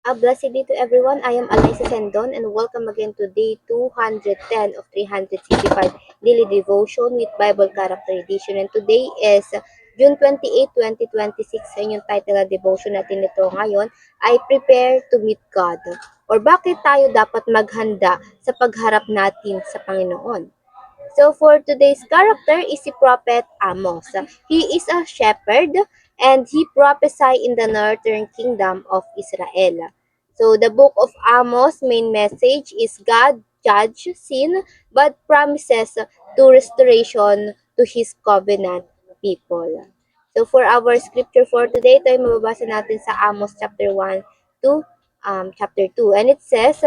A blessed day to everyone. I am Alyssa Sendon and welcome again to day 210 of 365 Daily Devotion with Bible Character Edition. And today is June 28, 2026. Sa inyong title na devotion natin ito ngayon ay Prepare to Meet God or bakit tayo dapat maghanda sa pagharap natin sa Panginoon. So for today's character is si Prophet Amos. He is a shepherd and he prophesied in the northern kingdom of Israel. So the book of Amos main message is God judge sin but promises to restoration to his covenant people. So for our scripture for today, ito ay mababasa natin sa Amos chapter 1 to chapter 2. And it says,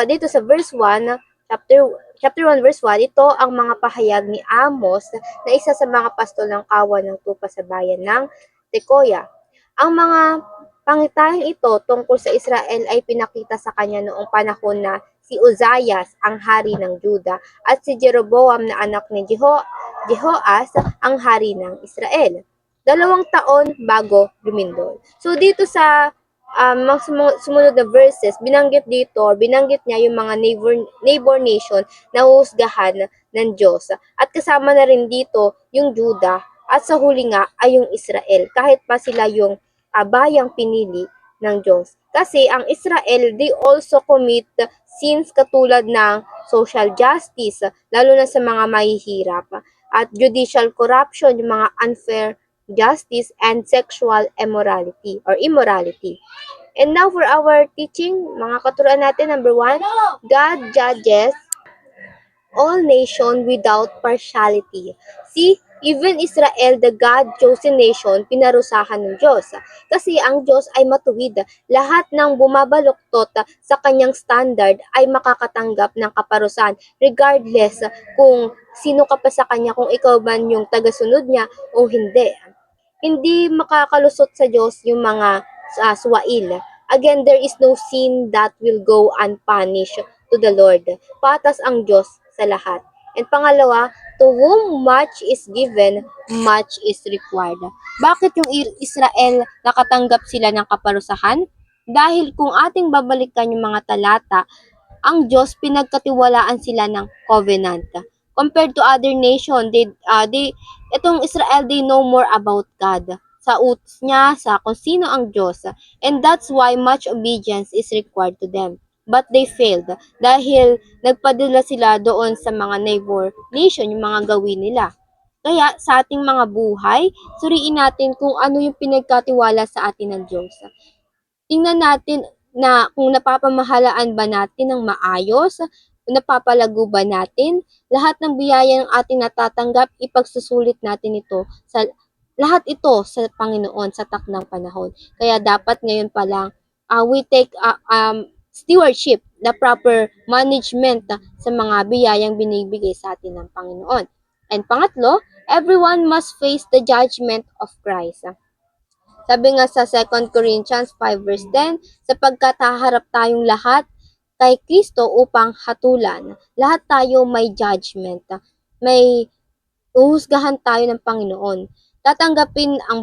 dito sa verse 1, chapter 1 verse 1, ito ang mga pahayag ni Amos na isa sa mga pastol ng kawan ng tupa sa bayan ng Tekoya. Ang mga pangitahing ito tungkol sa Israel ay pinakita sa kanya noong panahon na si Uzzias ang hari ng Juda at si Jeroboam na anak ni Jehoas ang hari ng Israel. 2 taon bago lumindol. So dito sa mga sumunod na verses, binanggit niya yung mga neighbor nation na huhusgahan ng Diyos. At kasama na rin dito yung Juda at sa huli nga ay yung Israel, kahit pa sila yung bayang pinili ng Diyos. Kasi ang Israel, they also commit sins katulad ng social justice, lalo na sa mga mahihirap, at judicial corruption, yung mga unfair justice, and sexual immorality. And now for our teaching, mga katuruan natin, number 1, God judges all nation without partiality. See, even Israel, the God-chosen nation, pinarusahan ng Diyos. Kasi ang Diyos ay matuwid. Lahat ng bumabaluktot sa kanyang standard ay makakatanggap ng kaparusahan regardless kung sino ka pa sa kanya, kung ikaw man yung tagasunod niya o hindi. Hindi makakalusot sa Diyos yung mga suwail. Again, there is no sin that will go unpunished to the Lord. Patas ang Diyos sa lahat. And pangalawa, to whom much is given, much is required. Bakit yung Israel nakatanggap sila ng kaparusahan? Dahil kung ating babalikan yung mga talata, ang Diyos pinagkatiwalaan sila ng covenant. Compared to other nation, itong Israel, they know more about God. Sa utos niya, sa kung sino ang Diyos. And that's why much obedience is required to them. But they failed dahil nagpadala sila doon sa mga neighbor nation, yung mga gawin nila. Kaya sa ating mga buhay, suriin natin kung ano yung pinagkatiwala sa atin ng Diyos. Tingnan natin na kung napapamahalaan ba natin ng maayos, napapalago ba natin, lahat ng biyaya ng ating natatanggap, ipagsusulit natin ito lahat ito sa Panginoon sa takdang panahon. Kaya dapat ngayon pa lang, we take stewardship, the proper management sa mga biyayang binibigay sa atin ng Panginoon. And pangatlo, everyone must face the judgment of Christ. Sabi nga sa 2 Corinthians 5 verse 10, sapagkat haharap tayong lahat kay Kristo upang hatulan. Lahat tayo may judgment. May uhusgahan tayo ng Panginoon. Tatanggapin ng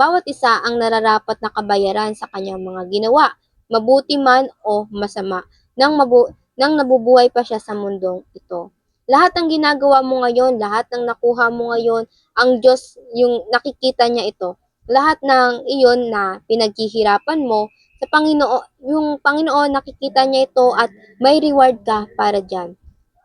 bawat isa ang nararapat na kabayaran sa kanyang mga ginawa, mabuti man o masama, nang nabubuhay pa siya sa mundong ito. Lahat ng ginagawa mo ngayon, lahat ng nakuha mo ngayon, ang Diyos yung nakikita niya ito. Lahat ng iyon na pinaghihirapan mo, sa Panginoon, yung Panginoon nakikita niya ito at may reward ka para diyan.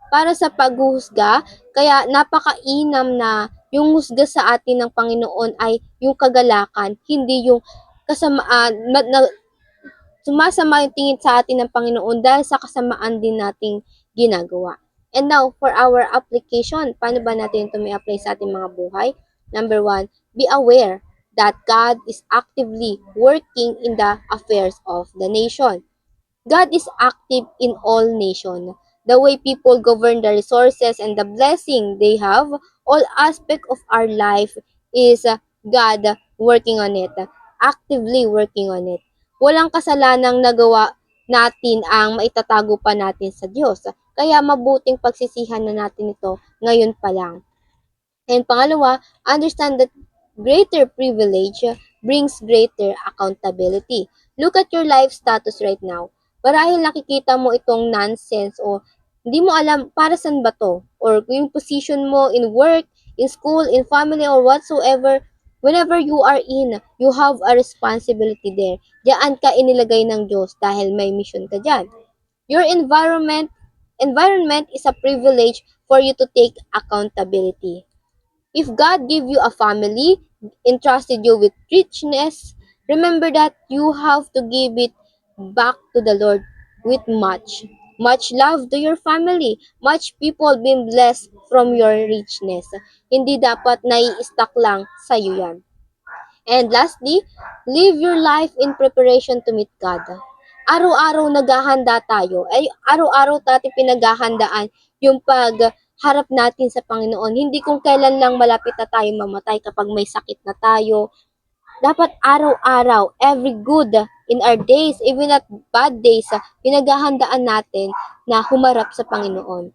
Para sa paghuhusga, kaya napakainam na yung husga sa atin ng Panginoon ay yung kagalakan, hindi yung sumasama yung tingin sa atin ng Panginoon dahil sa kasamaan din nating ginagawa. And now, for our application, paano ba natin ito may apply sa ating mga buhay? Number 1, be aware that God is actively working in the affairs of the nation. God is active in all nations. The way people govern the resources and the blessing they have, all aspect of our life is God working on it, actively working on it. Walang kasalanang nagawa natin ang maitatago pa natin sa Diyos. Kaya mabuting pagsisihan na natin ito ngayon pa lang. And pangalawa, understand that greater privilege brings greater accountability. Look at your life status right now. Marahil nakikita mo itong nonsense o hindi mo alam para saan ba to, or yung position mo in work, in school, in family, or whatsoever. Whenever you are in, you have a responsibility there. Diyan ka inilagay ng Diyos dahil may mission ka dyan. Your environment is a privilege for you to take accountability. If God gave you a family, entrusted you with richness, remember that you have to give it back to the Lord with much love to your family, much people being blessed from your richness. Hindi dapat nai-stuck lang sa iyo yan. And lastly, live your life in preparation to meet God. Araw-araw naghahanda tayo. Ay, araw-araw natin pinaghahandaan yung pagharap natin sa Panginoon. Hindi kung kailan lang malapit na tayo mamatay kapag may sakit na tayo. Dapat araw-araw, every good in our days, even at bad days, pinaghahandaan natin na humarap sa Panginoon.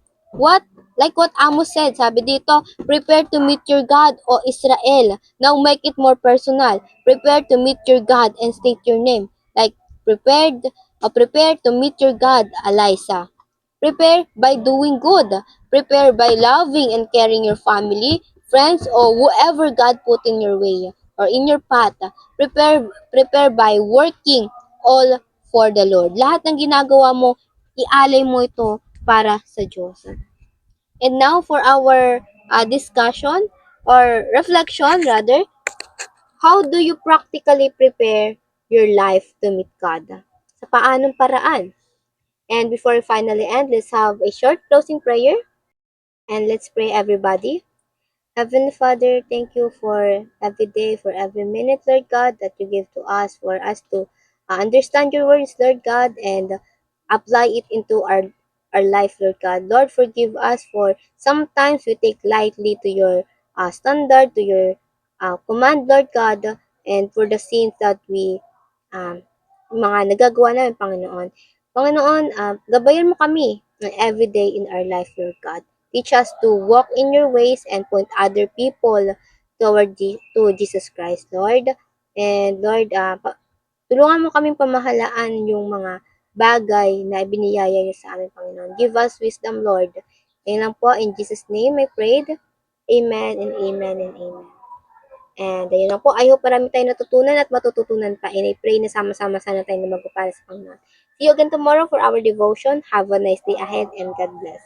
Like what Amos said, sabi dito, prepare to meet your God, O Israel. Now make it more personal. Prepare to meet your God and state your name. Like, prepare to meet your God, Eliza. Prepare by doing good. Prepare by loving and caring your family, friends, or whoever God put in your way or in your path. Prepare by working all for the Lord. Lahat ng ginagawa mo, ialay mo ito para sa Diyos. And now for our discussion or reflection rather, how do you practically prepare your life to meet God? Sa paanong paraan? And before we finally end, let's have a short closing prayer and let's pray everybody. Heavenly Father, thank you for every day, for every minute, Lord God, that you give to us, for us to understand your words, Lord God, and apply it into our life, Lord God. Lord, forgive us for sometimes we take lightly to your standard, to your command, Lord God, and for the sins that we um, mga nagagawa namin, Panginoon. Panginoon, gabayan mo kami every day in our life, Lord God. Teach us to walk in your ways and point other people to Jesus Christ, Lord. And Lord, tulungan mo kaming pamahalaan yung mga bagay na ibiniyaya niyo sa amin, Panginoon. Give us wisdom, Lord. Yan lang po, in Jesus' name I prayed. Amen and amen and amen. And ayun lang po, I hope marami tayong natutunan at matututunan pa. And I pray na sama-sama sana tayo na magpapala sa Panginoon. See you again tomorrow for our devotion. Have a nice day ahead and God bless.